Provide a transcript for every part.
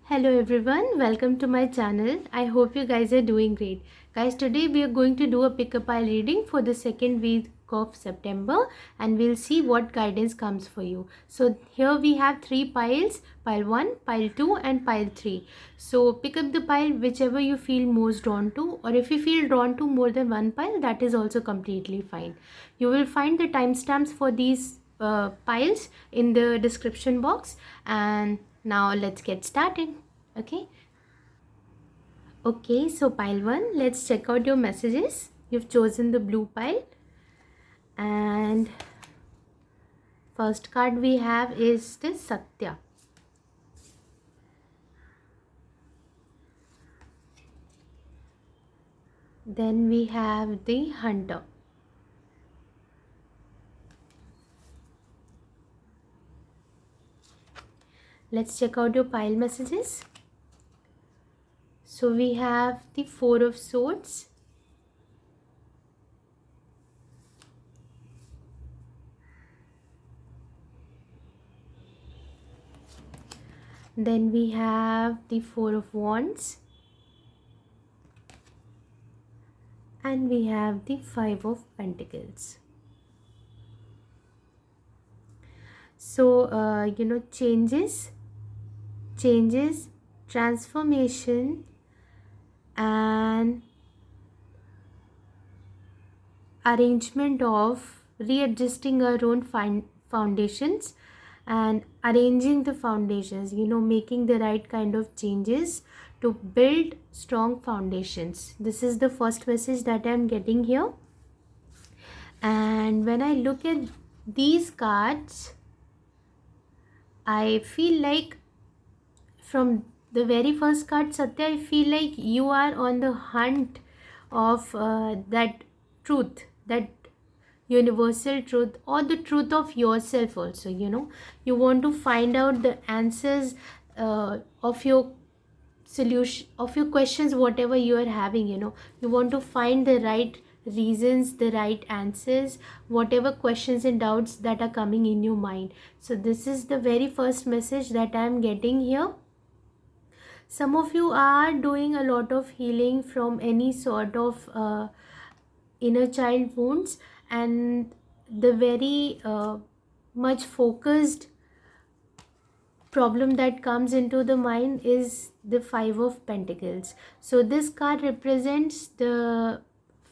Hello everyone, welcome to my channel. I hope you guys are doing great. Guys, today we are going to do a pick a pile reading for the second week of September and we'll see what guidance comes for you. So here we have three piles, pile 1, pile 2 and pile 3. So pick up the pile whichever you feel most drawn to, or if you feel drawn to more than one pile, that is also completely fine. You will find the timestamps for these piles in the description box, and now let's get started. Okay, so pile 1, let's check out your messages. You've chosen the blue pile, and first card we have is the Satya. Then we have the Hunter. Let's check out your pile messages. So we have the Four of Swords, then we have the Four of Wands, and we have the Five of Pentacles. So changes, transformation, and arrangement of readjusting our own foundations and arranging the foundations, making the right kind of changes to build strong foundations. This is the first message that I'm getting here. And when I look at these cards, I feel like from the very first card, Satya, I feel like you are on the hunt of that truth, that universal truth, or the truth of yourself also. You want to find out the answers of your solution, of your questions, whatever you are having. You want to find the right reasons, the right answers, whatever questions and doubts that are coming in your mind. So this is the very first message that I am getting here. Some of you are doing a lot of healing from any sort of inner child wounds, and the very much focused problem that comes into the mind is the Five of Pentacles. So this card represents the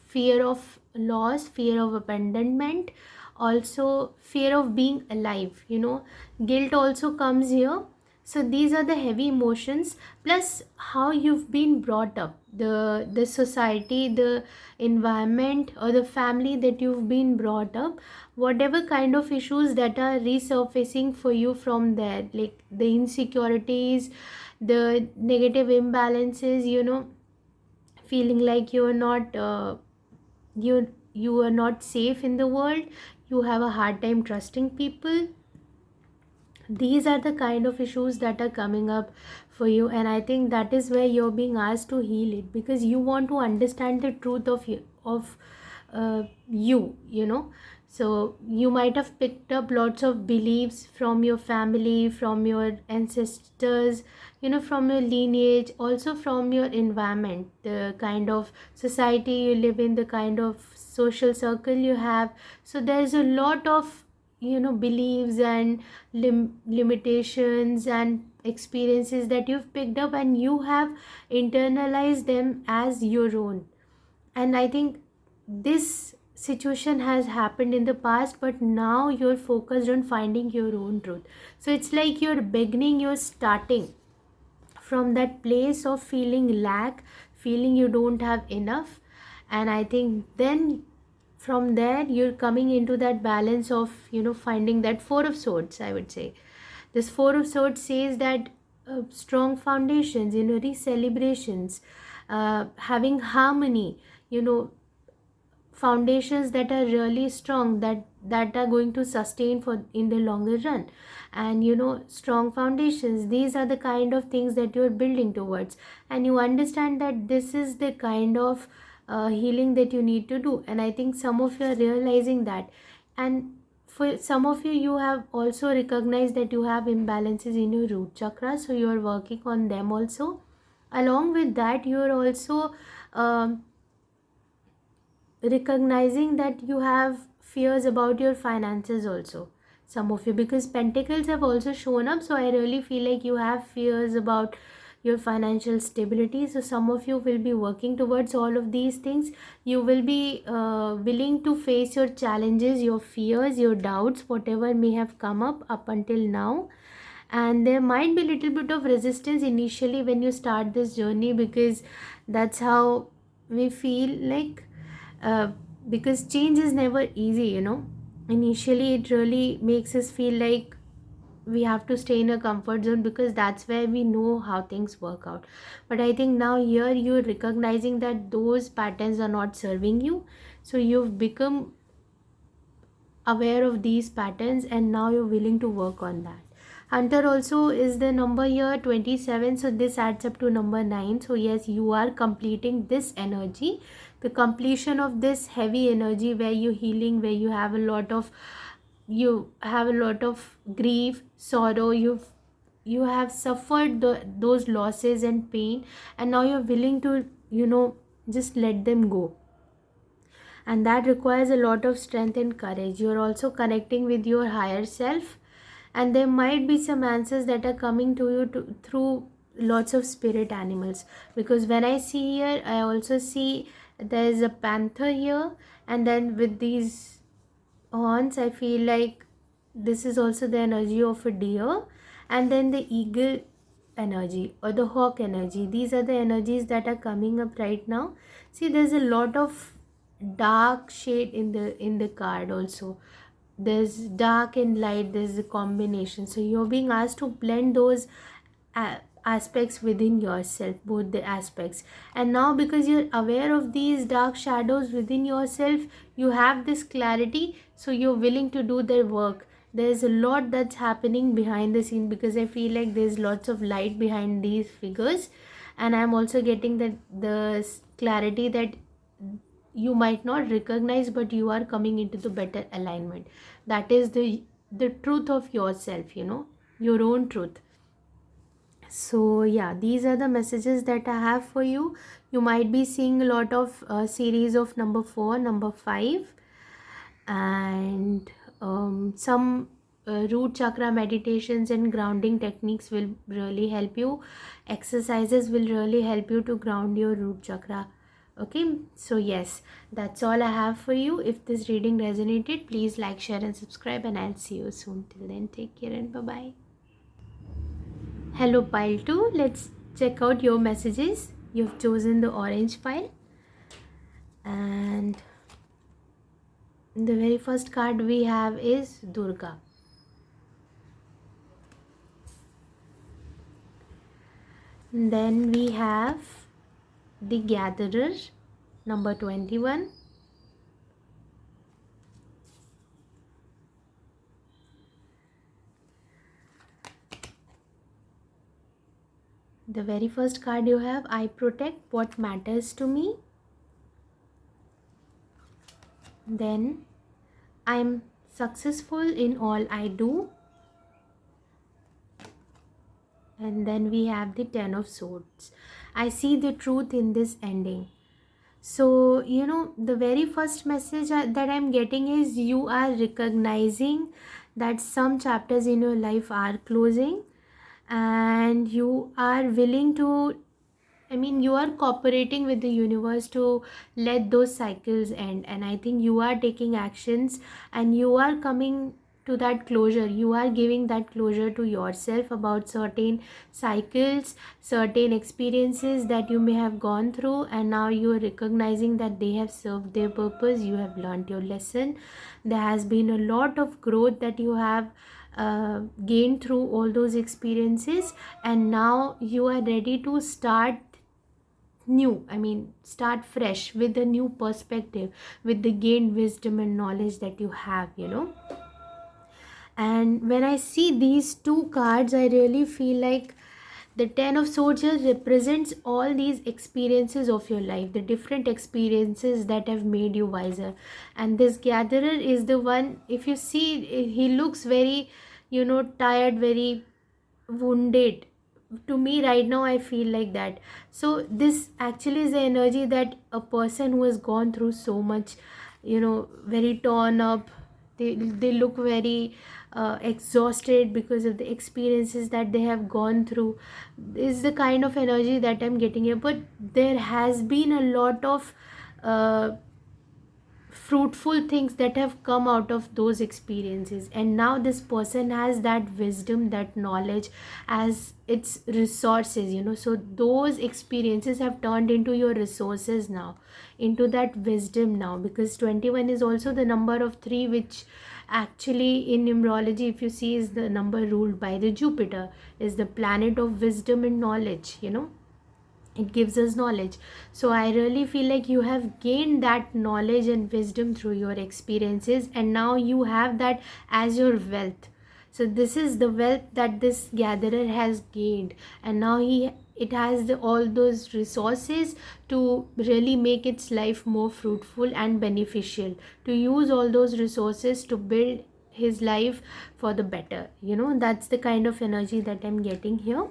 fear of loss, fear of abandonment, also fear of being alive. Guilt also comes here. So these are the heavy emotions, plus how you've been brought up, the society, the environment, or the family that you've been brought up, whatever kind of issues that are resurfacing for you from there, like the insecurities, the negative imbalances, feeling like you are not you are not safe in the world, you have a hard time trusting people. These are the kind of issues that are coming up for you, and I think that is where you're being asked to heal it, because you want to understand the truth of you. So you might have picked up lots of beliefs from your family, from your ancestors, from your lineage, also from your environment, the kind of society you live in, the kind of social circle you have. So there's a lot of beliefs and limitations and experiences that you've picked up, and you have internalized them as your own. And I think this situation has happened in the past, but now you're focused on finding your own truth. So it's like you're starting from that place of feeling lack, feeling you don't have enough. And I think then from there you're coming into that balance of finding that Four of Swords. I would say this Four of Swords says that strong foundations, re-celebrations, having harmony, foundations that are really strong, that are going to sustain for in the longer run. And strong foundations, these are the kind of things that you're building towards, and you understand that this is the kind of healing that you need to do. And I think some of you are realizing that. And for some of you, you have also recognized that you have imbalances in your root chakra, so you are working on them also. Along with that, you are also um, recognizing that you have fears about your finances also, some of you, because pentacles have also shown up. So I really feel like you have fears about your financial stability. So some of you will be working towards all of these things. You will be willing to face your challenges, your fears, your doubts, whatever may have come up until now. And there might be a little bit of resistance initially when you start this journey, because that's how we feel like, uh, because change is never easy, initially it really makes us feel like we have to stay in a comfort zone, because that's where we know how things work out. But I think now here you're recognizing that those patterns are not serving you, so you've become aware of these patterns and now you're willing to work on that. Hunter also is the number here, 27, so this adds up to number 9. So yes, you are completing this energy, the completion of this heavy energy where you're healing, where you have a lot of grief, sorrow, you have suffered those losses and pain, and now you're willing to just let them go. And that requires a lot of strength and courage. You're also connecting with your higher self, and there might be some answers that are coming to you through lots of spirit animals, because when I see here, I also see there's a panther here, and then with these horns, I feel like this is also the energy of a deer, and then the eagle energy or the hawk energy. These are the energies that are coming up right now. See, there's a lot of dark shade in the card also. There's dark and light, there's a combination, so you're being asked to blend those aspects within yourself, both the aspects. And now, because you're aware of these dark shadows within yourself, you have this clarity, so you're willing to do their work. There's a lot that's happening behind the scene, because I feel like there's lots of light behind these figures, and I'm also getting that the clarity that you might not recognize, but you are coming into the better alignment. That is the truth of yourself, your own truth. So yeah, these are the messages that I have for you. You might be seeing a lot of series of number 4, number 5, and some root chakra meditations and grounding techniques will really help you. Exercises will really help you to ground your root chakra. Okay, so yes, that's all I have for you. If this reading resonated, please like, share and subscribe, and I'll see you soon. Till then, take care and bye bye. Hello pile 2, let's check out your messages. You've chosen the orange pile, and the very first card we have is Durga. Then we have the Gatherer, number 21. The very first card you have, I protect what matters to me. Then I'm successful in all I do. And then we have the 10 of Swords. I see the truth in this ending. So, the very first message that I'm getting is you are recognizing that some chapters in your life are closing, and you are willing to, you are cooperating with the universe to let those cycles end. And I think you are taking actions, and you are coming to that closure. You are giving that closure to yourself about certain cycles, certain experiences that you may have gone through, and now you are recognizing that they have served their purpose. You have learned your lesson. There has been a lot of growth that you have gained through all those experiences, and now you are ready to start new. Start fresh with a new perspective, with the gained wisdom and knowledge that you have. And when I see these two cards, I really feel like The Ten of Swords here represents all these experiences of your life, the different experiences that have made you wiser. And this Gatherer is the one, if you see, he looks very, tired, very wounded. To me right now I feel like that. So this actually is the energy that a person who has gone through so much, very torn up, they look very exhausted because of the experiences that they have gone through, is the kind of energy that I'm getting here. But there has been a lot of uh, fruitful things that have come out of those experiences, and now this person has that wisdom, that knowledge as its resources, so those experiences have turned into your resources now, into that wisdom now, because 21 is also the number of 3, which actually in numerology, if you see, is the number ruled by the Jupiter, is the planet of wisdom and knowledge. It gives us knowledge. So I really feel like you have gained that knowledge and wisdom through your experiences, and now you have that as your wealth. So this is the wealth that this Gatherer has gained, and now it has all those resources to really make its life more fruitful and beneficial, to use all those resources to build his life for the better. That's the kind of energy that I'm getting here.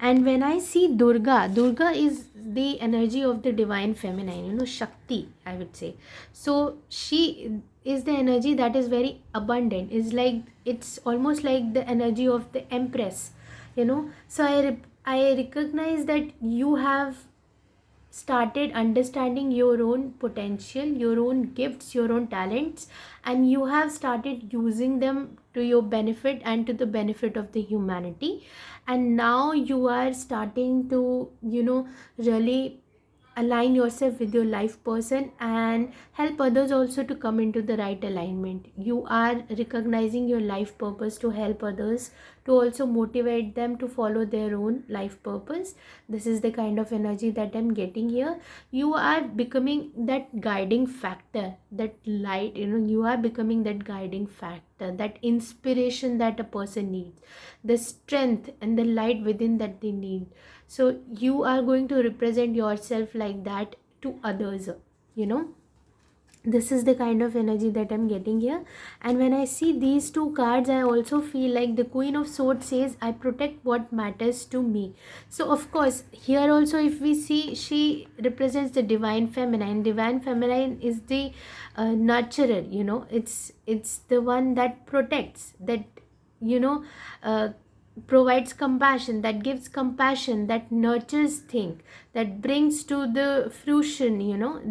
And when I see Durga is the energy of the divine feminine, Shakti, I would say. So she is the energy that is very abundant. It's almost like the energy of the empress. So I recognize that you have started understanding your own potential, your own gifts, your own talents, and you have started using them to your benefit and to the benefit of the humanity. And now you are starting to, really align yourself with your life person and help others also to come into the right alignment. You are recognizing your life purpose to help others, to also motivate them to follow their own life purpose. This is the kind of energy that I'm getting here. You are becoming that guiding factor, that light, you are becoming that guiding factor, that inspiration that a person needs, the strength and the light within that they need. So you are going to represent yourself like that to others. you know this is the kind of energy that I'm getting here. And when I see these two cards, I also feel like the Queen of Swords says, I protect what matters to me. So of course here also, if we see, she represents the divine feminine. Divine feminine is the nurturer. It's the one that protects, that you know uh, provides compassion, that gives compassion, that nurtures thing, that brings to the fruition.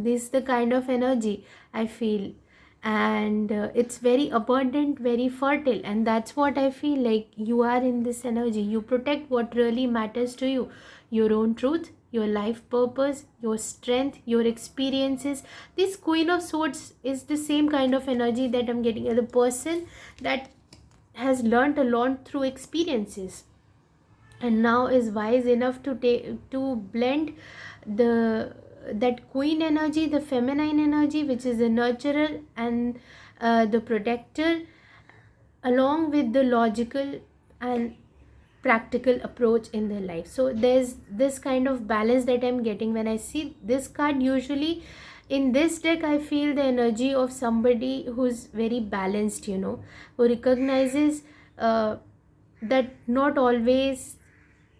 This is the kind of energy I feel. And it's very abundant, very fertile, and that's what I feel like. You are in this energy. You protect what really matters to you, your own truth, your life purpose, your strength, your experiences. This Queen of Swords is the same kind of energy that I'm getting. The person that has learned a lot through experiences, and now is wise enough to blend the that queen energy, the feminine energy, which is the nurturer and the protector, along with the logical and practical approach in their life. So there's this kind of balance that I'm getting when I see this card. Usually in this deck, I feel the energy of somebody who's very balanced, who recognizes that not always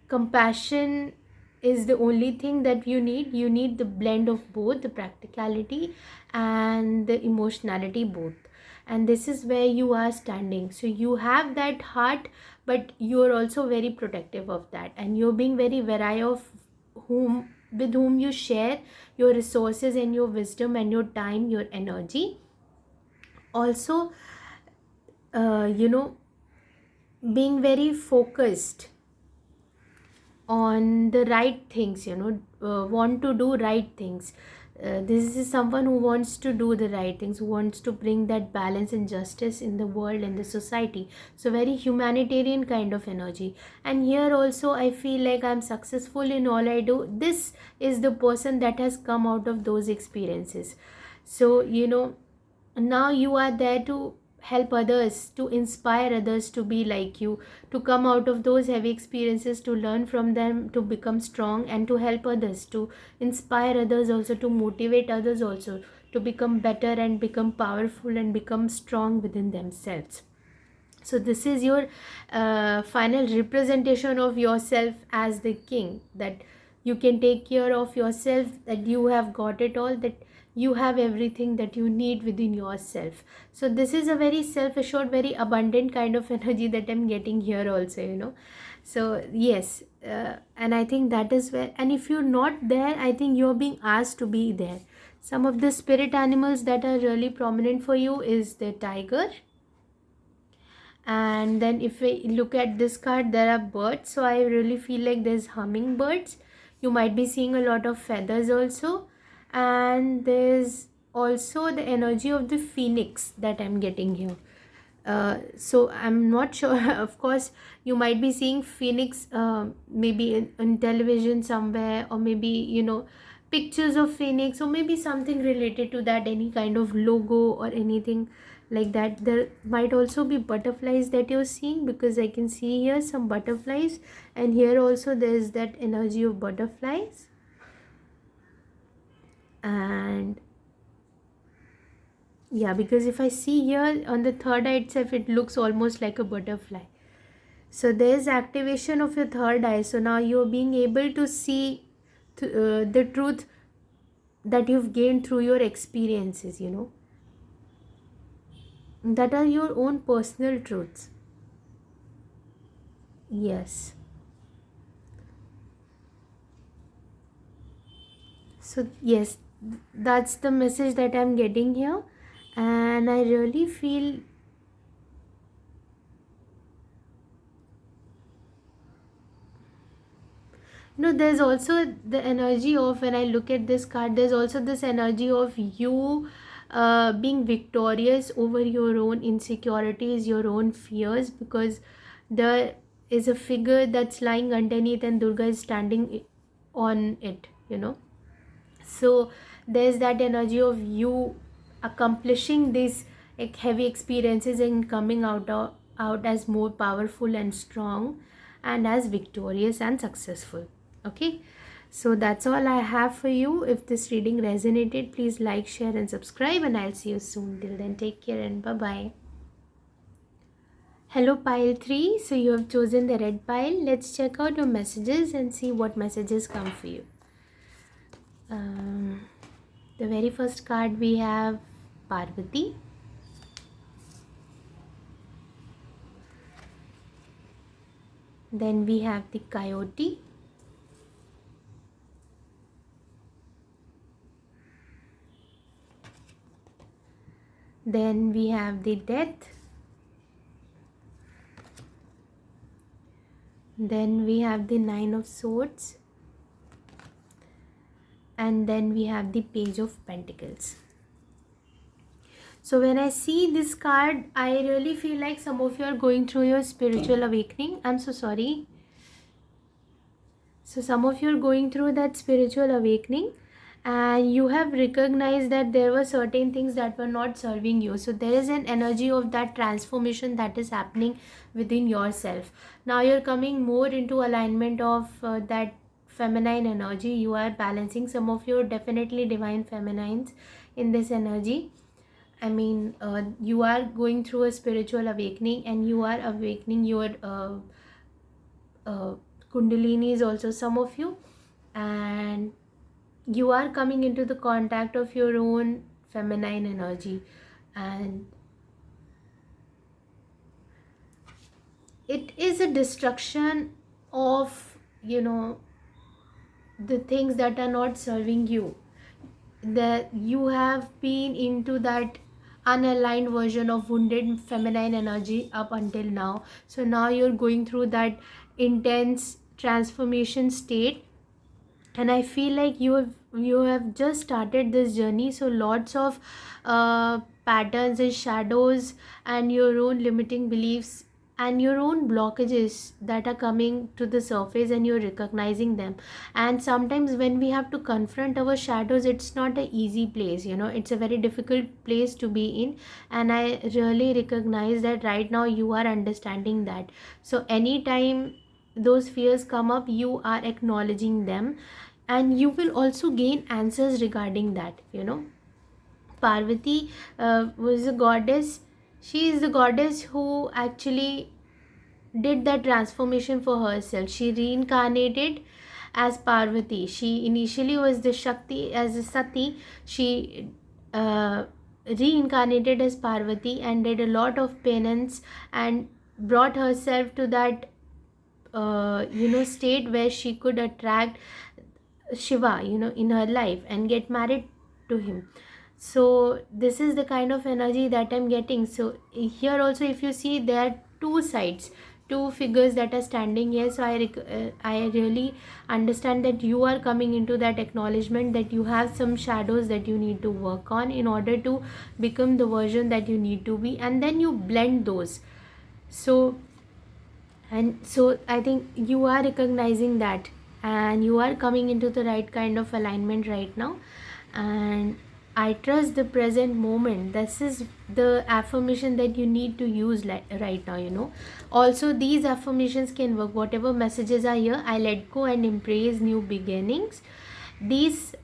compassion is the only thing that you need the blend of both, the practicality and the emotionality both. And this is where you are standing. So you have that heart, but you are also very protective of that, and you're being very wary of with whom you share your resources and your wisdom and your time, your energy. Also being very focused on the right things, want to do right things. This is someone who wants to do the right things, who wants to bring that balance and justice in the world and the society. So very humanitarian kind of energy. And here also I feel like I'm successful in all I do. This is the person that has come out of those experiences. So now you are there to help others, to inspire others to be like you, to come out of those heavy experiences, to learn from them, to become strong, and to help others, to inspire others also, to motivate others also, to become better and become powerful and become strong within themselves. So this is your final representation of yourself as the king, that you can take care of yourself, that you have got it all, that you have everything that you need within yourself. So this is a very self assured, very abundant kind of energy that I'm getting here also, so yes, and I think that is where, and if you're not there, I think you're being asked to be there. Some of the spirit animals that are really prominent for you is the tiger. And then if we look at this card, there are birds, so I really feel like there's hummingbirds. You might be seeing a lot of feathers also, and there's also the energy of the phoenix that I'm getting here. So I'm not sure of course you might be seeing phoenix, maybe in television somewhere, or maybe pictures of phoenix, or maybe something related to that, any kind of logo or anything like that. There might also be butterflies that you're seeing, because I can see here some butterflies, and here also there's that energy of butterflies. And yeah, because if I see here on the third eye itself, it looks almost like a butterfly. So there's activation of your third eye. So now you're being able to see the truth that you've gained through your experiences, that are your own personal truths. Yes. So yes, that's the message that I'm getting here. And I really feel, there's also the energy of, when I look at this card, there's also this energy of you being victorious over your own insecurities, your own fears, because there is a figure that's lying underneath and Durga is standing on it, so there's that energy of you accomplishing these like heavy experiences and coming out as more powerful and strong, and as victorious and successful. Okay, so that's all I have for you. If this reading resonated, please like, share and subscribe, and I'll see you soon. Till then, take care and bye bye. Hello pile 3, so you have chosen the red pile. Let's check out your messages and see what messages come for you. The very first card we have Parvati. Then we have the coyote. Then we have the death. Then we have the nine of swords. And then we have the page of pentacles. So when I see this card, I really feel like some of you are going through your spiritual awakening. I'm so sorry. So some of you are going through that spiritual awakening, and you have recognized that there were certain things that were not serving you. So there is an energy of that transformation that is happening within yourself. Now you're coming more into alignment of that feminine energy. You are balancing some of your definitely divine feminines in this energy. I mean, you are going through a spiritual awakening, and you are awakening your kundalini is also, some of you, and you are coming into the contact of your own feminine energy, and it is a destruction of the things that are not serving you, that you have been into that unaligned version of wounded feminine energy up until now. So now you're going through that intense transformation state, and I feel like you have just started this journey. So lots of patterns and shadows and your own limiting beliefs and your own blockages that are coming to the surface, and you're recognizing them. And sometimes when we have to confront our shadows, it's not an easy place, it's a very difficult place to be in. And I really recognize that right now you are understanding that. So anytime those fears come up, you are acknowledging them, and you will also gain answers regarding that. Parvati was a goddess. She is the goddess who actually did that transformation for herself. She reincarnated as Parvati. She initially was the Shakti as a Sati. She uh, reincarnated as Parvati and did a lot of penance and brought herself to that state where she could attract Shiva, in her life and get married to him. So this is the kind of energy that I'm getting. So here also, if you see, there are two sides, two figures that are standing here. So I really understand that you are coming into that acknowledgement that you have some shadows that you need to work on in order to become the version that you need to be, and then you blend those. So I think you are recognizing that, and you are coming into the right kind of alignment right now. And I trust the present moment. This is the affirmation that you need to use right now. Also, these affirmations can work. Whatever messages are here, I let go and embrace new beginnings. These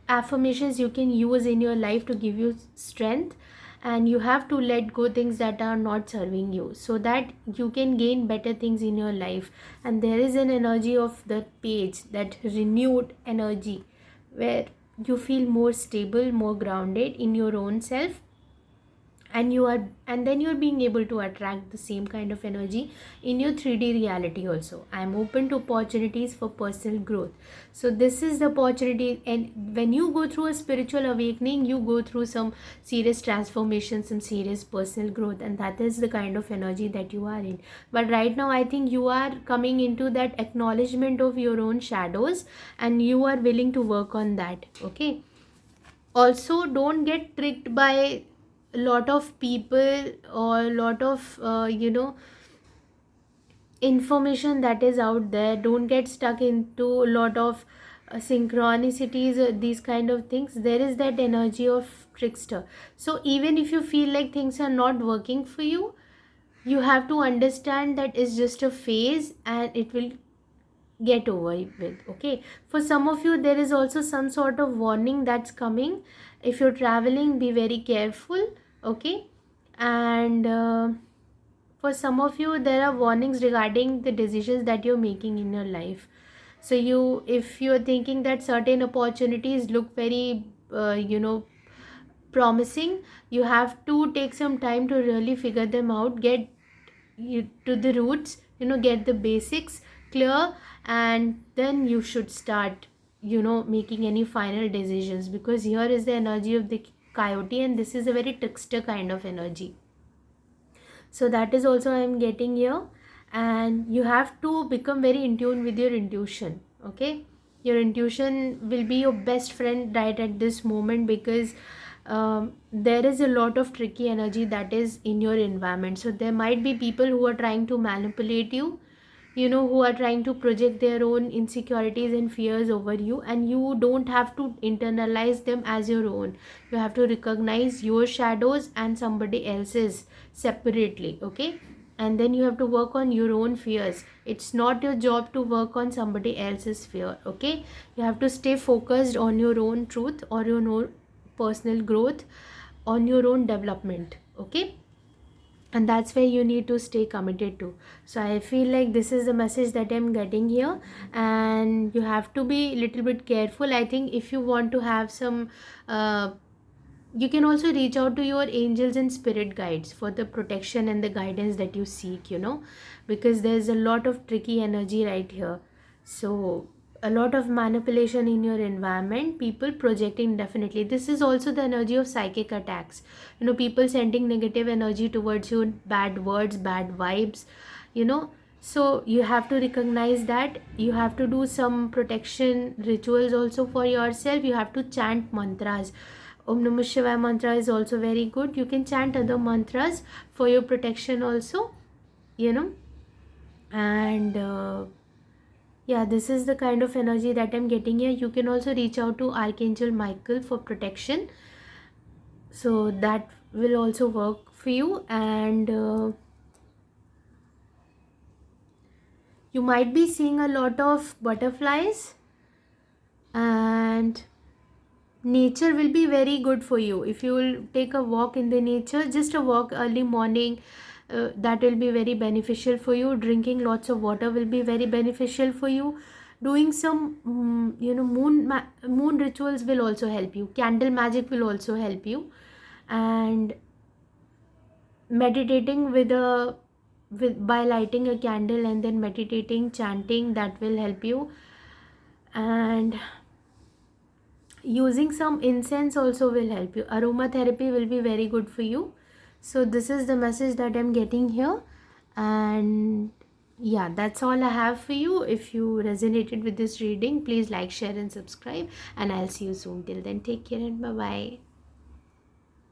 affirmations you can use in your life to give you strength, and you have to let go things that are not serving you, so that you can gain better things in your life. And there is an energy of the page, that renewed energy, where you feel more stable, more grounded in your own self, and then you're being able to attract the same kind of energy in your 3D reality also. I'm open to opportunities for personal growth. So this is the opportunity, and when you go through a spiritual awakening, you go through some serious transformation, some serious personal growth, and that is the kind of energy that you are in. But right now I think you are coming into that acknowledgement of your own shadows, and you are willing to work on that. Okay, also don't get tricked by a lot of people or a lot of information that is out there. Don't get stuck into a lot of synchronicities or these kind of things. There is that energy of trickster. So even if you feel like things are not working for you, you have to understand that it's just a phase and it will get over with. Okay, for some of you there is also some sort of warning that's coming. If you're traveling, be very careful. Okay, and for some of you there are warnings regarding the decisions that you're making in your life. So if you're thinking that certain opportunities look very promising, you have to take some time to really figure them out, get you to the roots, get the basics clear, and then you should start making any final decisions, because here is the energy of the coyote, and this is a very trickster kind of energy. So that is also I am getting here. And you have to become very in tune with your intuition. Okay, your intuition will be your best friend right at this moment, because there is a lot of tricky energy that is in your environment. So there might be people who are trying to manipulate you, who are trying to project their own insecurities and fears over you, and you don't have to internalize them as your own. You have to recognize your shadows and somebody else's separately. Okay, and then you have to work on your own fears. It's not your job to work on somebody else's fear. Okay, you have to stay focused on your own truth or your own personal growth, on your own development. Okay, and that's where you need to stay committed to. So I feel like this is the message that I'm getting here, and you have to be a little bit careful. I think if you want to have some you can also reach out to your angels and spirit guides for the protection and the guidance that you seek, because there's a lot of tricky energy right here. So a lot of manipulation in your environment, people projecting, definitely this is also the energy of psychic attacks. People sending negative energy towards you, bad words, bad vibes. So you have to recognize that. You have to do some protection rituals also for yourself. You have to chant mantras. Om Namah Shivaya mantra is also very good. You can chant other mantras for your protection also. you know. And yeah, this is the kind of energy that I'm getting here. You can also reach out to Archangel Michael for protection, so that will also work for you. And you might be seeing a lot of butterflies, and nature will be very good for you if you will take a walk in the nature, just a walk early morning. That will be very beneficial for you. Drinking lots of water will be very beneficial for you. Doing some moon rituals will also help you. Candle magic will also help you. And meditating by lighting a candle and then meditating, chanting, that will help you. And using some incense also will help you. Aromatherapy will be very good for you. So this is the message that I'm getting here. And yeah, that's all I have for you. If you resonated with this reading, please like, share and subscribe, and I'll see you soon. Till then, take care and bye bye.